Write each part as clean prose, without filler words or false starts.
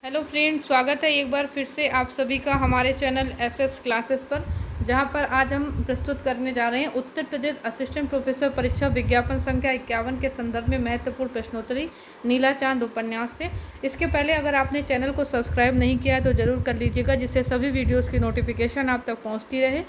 Hello friend, स्वागत है एक बार फिर से आप सभी का हमारे चैनल एसएस क्लासेस पर, जहां पर आज हम प्रस्तुत करने जा रहे हैं उत्तर प्रदेश असिस्टेंट प्रोफेसर परीक्षा विज्ञापन संख्या 51 के संदर्भ में महत्वपूर्ण प्रश्नोत्तरी नीला चांद उपन्यास से। इसके पहले अगर आपने चैनल को सब्सक्राइब नहीं किया है तो ज़रूर कर लीजिएगा, जिससे सभी वीडियोज़ की नोटिफिकेशन आप तक पहुँचती रहे।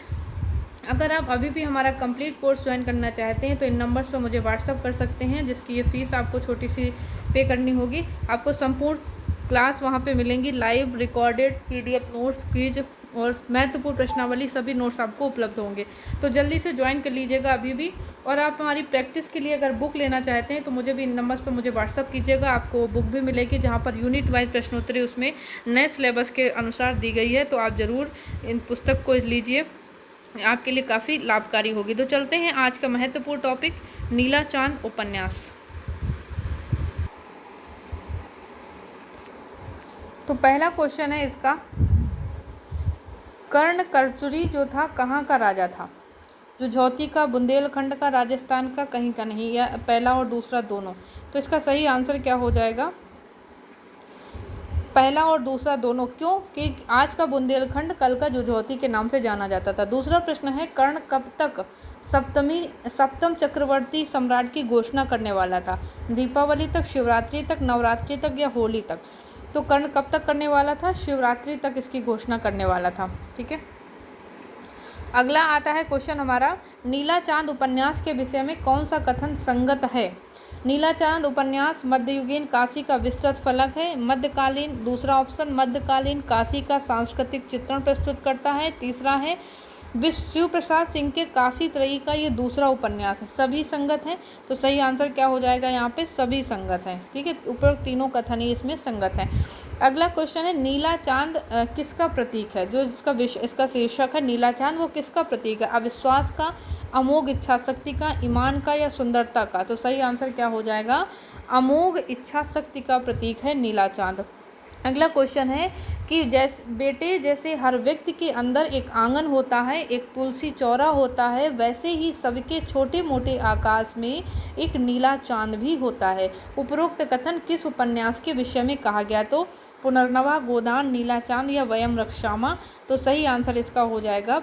अगर आप अभी भी हमारा कंप्लीट कोर्स ज्वाइन करना चाहते हैं तो इन नंबर्स पर मुझे व्हाट्सअप कर सकते हैं, जिसकी ये फ़ीस आपको छोटी सी पे करनी होगी। आपको संपूर्ण क्लास वहाँ पे मिलेंगी, live recorded PDF notes, quiz और महत्वपूर्ण प्रश्नावली, सभी नोट्स आपको उपलब्ध होंगे। तो जल्दी से ज्वाइन कर लीजिएगा अभी भी। और आप हमारी प्रैक्टिस के लिए अगर बुक लेना चाहते हैं तो मुझे भी इन नंबर्स पर मुझे व्हाट्सअप कीजिएगा। आपको बुक भी मिलेगी जहाँ पर यूनिट वाइज प्रश्नोत्तरी उसमें नए सिलेबस के अनुसार दी गई है। तो आप ज़रूर इन पुस्तक को लीजिए, आपके लिए काफ़ी लाभकारी होगी। तो चलते हैं आज का महत्वपूर्ण टॉपिक, नीला चांद उपन्यास। तो पहला क्वेश्चन है इसका, कर्ण करचुरी जो था कहाँ का राजा था? जुझौती का, बुंदेलखंड का, राजस्थान का, कहीं का नहीं, या पहला और दूसरा दोनों? तो इसका सही आंसर क्या हो जाएगा? पहला और दूसरा दोनों। क्यों? कि आज का बुंदेलखंड कल का जुझौती के नाम से जाना जाता था। दूसरा प्रश्न है, कर्ण कब तक सप्तम चक्रवर्ती सम्राट की घोषणा करने वाला था? दीपावली तक, शिवरात्रि तक, नवरात्रि तक या होली तक? तो कर्ण कब तक करने वाला था? शिवरात्रि तक इसकी घोषणा करने वाला था। ठीक है। अगला आता है क्वेश्चन हमारा, नीला चांद उपन्यास के विषय में कौन सा कथन संगत है? नीला चांद उपन्यास मध्ययुगीन काशी का विस्तृत फलक है। मध्यकालीन, दूसरा ऑप्शन, मध्यकालीन काशी का सांस्कृतिक चित्रण प्रस्तुत करता है। तीसरा है शिव प्रसाद सिंह के काशी त्रयी का ये दूसरा उपन्यास है। सभी संगत हैं। तो सही आंसर क्या हो जाएगा यहाँ पे? सभी संगत हैं। ठीक है, उपरोक्त तीनों कथन ही इसमें संगत हैं। अगला क्वेश्चन है, नीला चांद किसका प्रतीक है? जो इसका शीर्षक है नीला चांद, वो किसका प्रतीक है? अविश्वास का, अमोघ इच्छा शक्ति का, ईमान का या सुंदरता का? तो सही आंसर क्या हो जाएगा? अमोघ इच्छा शक्ति का प्रतीक है नीला चांद। अगला क्वेश्चन है कि जैसे हर व्यक्ति के अंदर एक आंगन होता है, एक तुलसी चौरा होता है, वैसे ही सबके छोटे मोटे आकाश में एक नीला चांद भी होता है। उपरोक्त कथन किस उपन्यास के विषय में कहा गया? तो पुनर्नवा, गोदान, नीला चांद या वयम रक्षामा? तो सही आंसर इसका हो जाएगा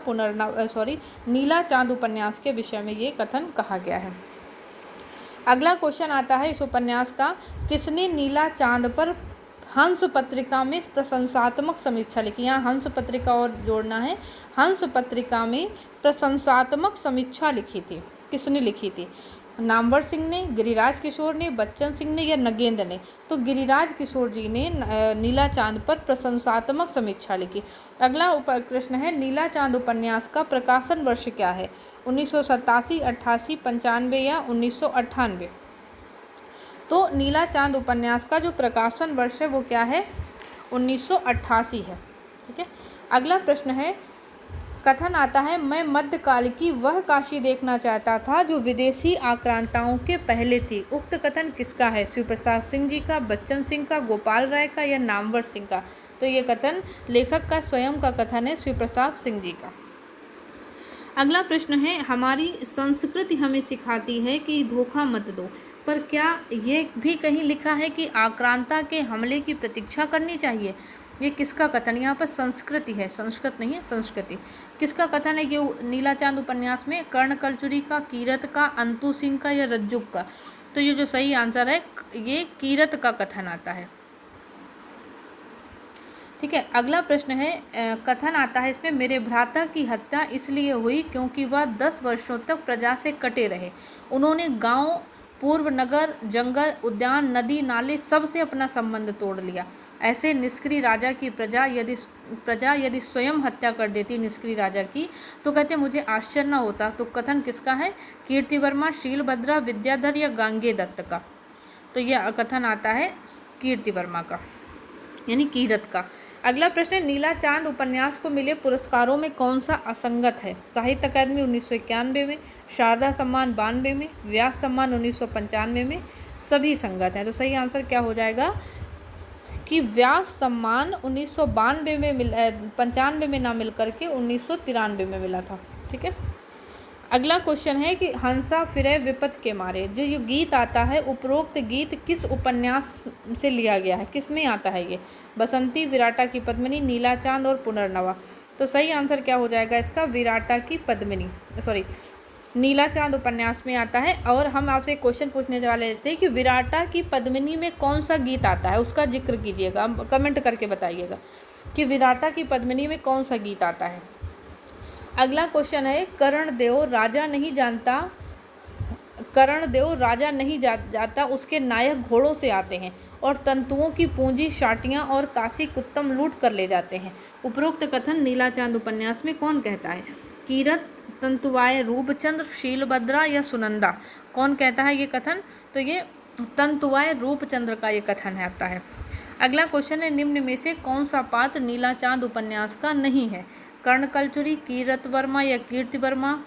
नीला चांद उपन्यास के विषय में ये कथन कहा गया है। अगला क्वेश्चन आता है इस उपन्यास का, किसने नीला चांद पर हंस पत्रिका में प्रशंसात्मक समीक्षा लिखी? यहाँ हंस पत्रिका और जोड़ना है। हंस पत्रिका में प्रशंसात्मक समीक्षा लिखी थी, किसने लिखी थी? नामवर सिंह ने, गिरिराज किशोर ने, बच्चन सिंह ने या नगेंद्र ने? तो गिरिराज किशोर जी ने नीला चांद पर प्रशंसात्मक समीक्षा लिखी। अगला प्रश्न है, नीला चांद उपन्यास का प्रकाशन वर्ष क्या है? 1987, 88, 95 या 1998? तो नीला चांद उपन्यास का जो प्रकाशन वर्ष है वो क्या है? 1988 है। ठीक है। अगला प्रश्न है, कथन आता है, मैं मध्यकाल की वह काशी देखना चाहता था जो विदेशी आक्रांताओं के पहले थी। उक्त कथन किसका है? शिव प्रसाद सिंह जी का, बच्चन सिंह का, गोपाल राय का या नामवर सिंह का? तो ये कथन लेखक का स्वयं का कथन है, शिव प्रसाद सिंह जी का। अगला प्रश्न है, हमारी संस्कृति हमें सिखाती है कि धोखा मत दो, पर क्या ये भी कहीं लिखा है कि आक्रांता के हमले की प्रतीक्षा करनी चाहिए? ये किसका कथन? यहाँ पर संस्कृति है, संस्कृत नहीं है, संस्कृति। किसका कथन है? ये नीला चांद उपन्यास में कर्ण कलचुरी का, कीरत का, अंतु सिंह का या रज्जुक का? तो ये जो सही आंसर है ये कीरत का कथन आता है। ठीक है। अगला प्रश्न है, कथन आता है इसमें, मेरे भ्राता की हत्या इसलिए हुई क्योंकि वह 10 वर्षों तक प्रजा से कटे रहे। उन्होंने गांव, पूर्व नगर, जंगल, उद्यान, नदी, नाले सब से अपना संबंध तोड़ लिया। ऐसे निष्क्रिय राजा की प्रजा यदि स्वयं हत्या कर देती निष्क्रिय राजा की, तो कहते मुझे आश्चर्य न होता। तो कथन किसका है? कीर्तिवर्मा, शीलभद्रा, विद्याधर या गांगे दत्त का? तो यह कथन आता है कीर्तिवर्मा का, यानी कीरत का। अगला प्रश्न है, नीला चांद उपन्यास को मिले पुरस्कारों में कौन सा असंगत है? साहित्य अकादमी 1991 में, शारदा सम्मान 92 में, व्यास सम्मान 1995 में? सभी संगत हैं। तो सही आंसर क्या हो जाएगा कि व्यास सम्मान 1992 में 95 में ना मिल करके 1993 में मिला था। ठीक है। अगला क्वेश्चन है कि हंसा फिरे विपत के मारे, जो ये गीत आता है, उपरोक्त गीत किस उपन्यास से लिया गया है? किस में आता है ये? बसंती, विराटा की पद्मिनी, नीला चांद और पुनर्नवा। तो सही आंसर क्या हो जाएगा इसका? विराटा की पद्मिनी, सॉरी नीला चांद उपन्यास में आता है। और हम आपसे एक क्वेश्चन पूछने वाले थे कि विराटा की पद्मिनी में कौन सा गीत आता है, उसका जिक्र कीजिएगा, कमेंट करके बताइएगा कि विराटा की पद्मिनी में कौन सा गीत आता है। अगला क्वेश्चन है, कर्णदेव राजा नहीं जाता उसके नायक घोड़ों से आते हैं और तंतुओं की पूंजी शाटियाँ और काशी कुत्तम लूट कर ले जाते हैं। उपरोक्त कथन नीला चांद उपन्यास में कौन कहता है? कीरत, तंतुवाय रूपचंद्र, शीलभद्रा या सुनंदा? कौन कहता है ये कथन? तो ये तंतुवाय रूपचंद्र का ये कथन है आता है। अगला क्वेश्चन है, निम्न में से कौन सा पात्र नीला चांद उपन्यास का नहीं है? कर्णकलचुरी, कीरत वर्मा या कीर्ति वर्मा,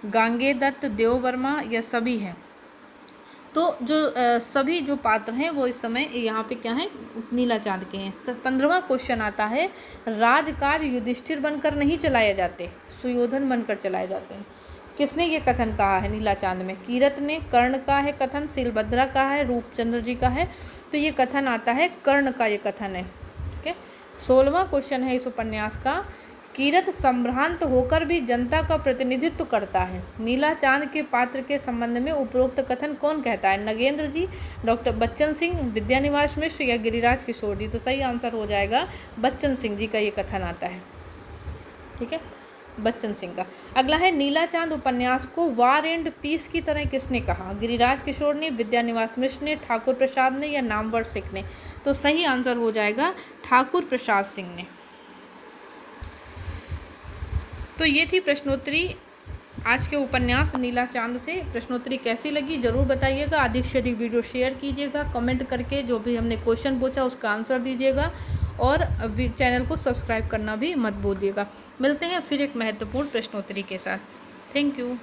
गांगे दत्त, देव वर्मा या सभी हैं? तो जो सभी जो पात्र हैं वो इस समय यहाँ पे क्या है? नीला चांद के हैं। 15वां क्वेश्चन आता है, राजकार्य युधिष्ठिर बनकर नहीं चलाए जाते, सुयोधन बनकर चलाए जाते हैं। किसने ये कथन कहा है नीला चांद में? कीरत ने। कर्ण का है कथन, शीलभद्रा का है, रूपचंद्र जी का है। तो ये कथन आता है कर्ण का, ये कथन है। ठीक है। 16वां क्वेश्चन है इस उपन्यास का, कीरत संभ्रांत होकर भी जनता का प्रतिनिधित्व करता है। नीला चांद के पात्र के संबंध में उपरोक्त कथन कौन कहता है? नगेंद्र जी, डॉक्टर बच्चन सिंह, विद्यानिवास मिश्र या गिरिराज किशोर जी? तो सही आंसर हो जाएगा बच्चन सिंह जी का ये कथन आता है। ठीक है, बच्चन सिंह का। अगला है, नीला चांद उपन्यास को वार एंड पीस की तरह किसने कहा? गिरिराज किशोर ने, विद्यानिवास मिश्र ने, ठाकुर प्रसाद ने या नामवर सिंह ने? तो सही आंसर हो जाएगा ठाकुर प्रसाद सिंह ने। तो ये थी प्रश्नोत्तरी आज के उपन्यास नीला चांद से। प्रश्नोत्तरी कैसी लगी ज़रूर बताइएगा। अधिक से अधिक वीडियो शेयर कीजिएगा, कमेंट करके जो भी हमने क्वेश्चन पूछा उसका आंसर दीजिएगा और चैनल को सब्सक्राइब करना भी मत भूलिएगा। मिलते हैं फिर एक महत्वपूर्ण प्रश्नोत्तरी के साथ। Thank you.